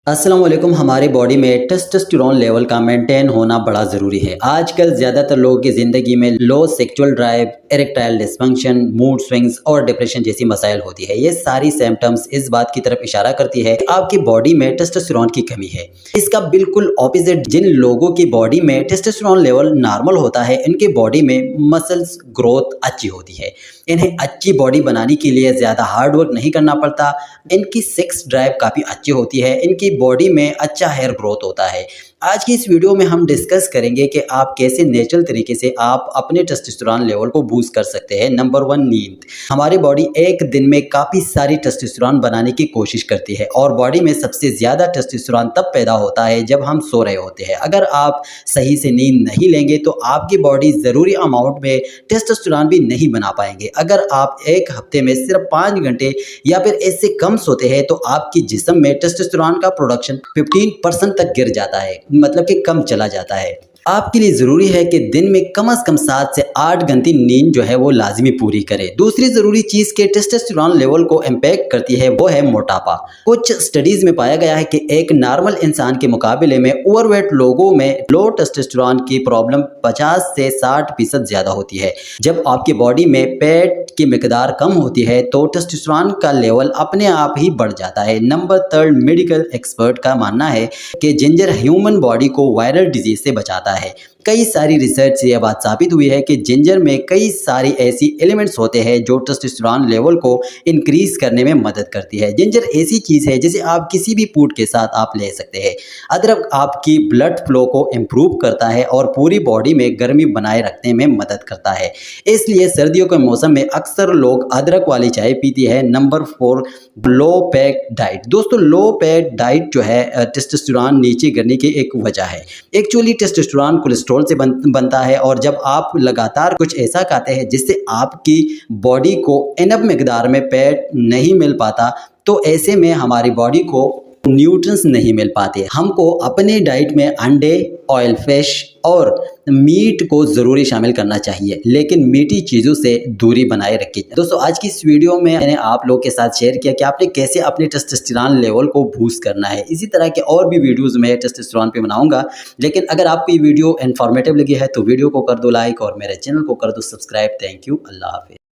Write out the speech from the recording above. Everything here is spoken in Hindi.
अस्सलाम वालेकुम। हमारी बॉडी में टेस्टोस्टेरोन लेवल का मेंटेन होना बड़ा ज़रूरी है। आजकल ज़्यादातर लोगों की ज़िंदगी में low sexual drive, erectile dysfunction, mood swings और डिप्रेशन जैसी मसाइल होती है। ये सारी सिम्टम्स इस बात की तरफ इशारा करती है कि आपकी बॉडी में टेस्टोस्टेरोन की कमी है। इसका बिल्कुल ऑपोजिट, जिन लोगों की बॉडी में टेस्टोस्टेरोन लेवल नॉर्मल होता है, इनके बॉडी में मसल्स ग्रोथ अच्छी होती है। इन्हें अच्छी बॉडी बनाने के लिए ज़्यादा हार्ड वर्क नहीं करना पड़ता। इनकी सेक्स ड्राइव काफ़ी अच्छी होती है। इनकी बॉडी में अच्छा हेयर ग्रोथ होता है। आज की इस वीडियो में हम डिस्कस करेंगे कि आप कैसे नेचुरल तरीके से आप अपने टेस्टोस्टेरोन लेवल को बूस्ट कर सकते हैं। नंबर 1, नींद। हमारी बॉडी एक दिन में काफ़ी सारी टेस्टोस्टेरोन बनाने की कोशिश करती है और बॉडी में सबसे ज़्यादा टेस्टोस्टेरोन तब पैदा होता है जब हम सो रहे होते हैं। अगर आप सही से नींद नहीं लेंगे तो आपकी बॉडी ज़रूरी अमाउंट में टेस्टोस्टेरोन भी नहीं बना पाएंगे। अगर आप एक हफ्ते में सिर्फ 5 घंटे या फिर इससे कम सोते हैं तो आपकी जिस्म में टेस्टोस्टेरोन का प्रोडक्शन 15% तक गिर जाता है, मतलब कि कम चला जाता है। आपके लिए ज़रूरी है कि दिन में कम से कम 7 से 8 घंटे नींद जो है वो लाजमी पूरी करें। दूसरी ज़रूरी चीज़ के टेस्टोस्टेरोन लेवल को इम्पैक्ट करती है वो है मोटापा। कुछ स्टडीज़ में पाया गया है कि एक नॉर्मल इंसान के मुकाबले में ओवरवेट लोगों में लो टेस्टोस्टेरोन की प्रॉब्लम 50 से 60% ज़्यादा होती है। जब आपकी बॉडी में फैट की मिकदार कम होती है तो टेस्टोस्टेरोन का लेवल अपने आप ही बढ़ जाता है। नंबर 3, मेडिकल एक्सपर्ट का मानना है कि जिंजर ह्यूमन बॉडी को वायरल डिजीज से बचाता है। कई सारी रिसर्च से यह बात साबित हुई है कि जिंजर में कई सारी ऐसी एलिमेंट्स होते हैं जो टेस्टोस्टेरोन लेवल को इंक्रीज करने में मदद करती है। जिंजर ऐसी चीज़ है जिसे आप किसी भी फूड के साथ आप ले सकते हैं। अदरक आपकी ब्लड फ्लो को इम्प्रूव करता है और पूरी बॉडी में गर्मी बनाए रखने में मदद करता है। इसलिए सर्दियों के मौसम में अक्सर लोग अदरक वाली चाय पीती है। Number 4, low fat diet. दोस्तों, लो फैट डाइट जो है टेस्टोस्टेरोन नीचे गिरने की एक वजह है। एक्चुअली टेस्टोस्टेरोन कोलेस्ट्रॉल से बनता है और जब आप लगातार कुछ ऐसा खाते हैं जिससे आपकी बॉडी को इनफ मिकदार में फैट नहीं मिल पाता, तो ऐसे में हमारी बॉडी को न्यूट्रिएंट्स नहीं मिल पाते। हमको अपने डाइट में अंडे, ऑयल फिश और मीट को ज़रूरी शामिल करना चाहिए, लेकिन मीठी चीज़ों से दूरी बनाए रखिए। दोस्तों, आज की इस वीडियो में मैंने आप लोग के साथ शेयर किया कि आपने कैसे अपने टेस्टोस्टेरोन लेवल को बूस्ट करना है। इसी तरह के और भी वीडियोस मैं टेस्टोस्टेरोन पे बनाऊंगा, लेकिन अगर आपको ये वीडियो इन्फॉर्मेटिव लगी है तो वीडियो को कर दो लाइक और मेरे चैनल को कर दो सब्सक्राइब। Thank you. अल्लाह हाफिज़।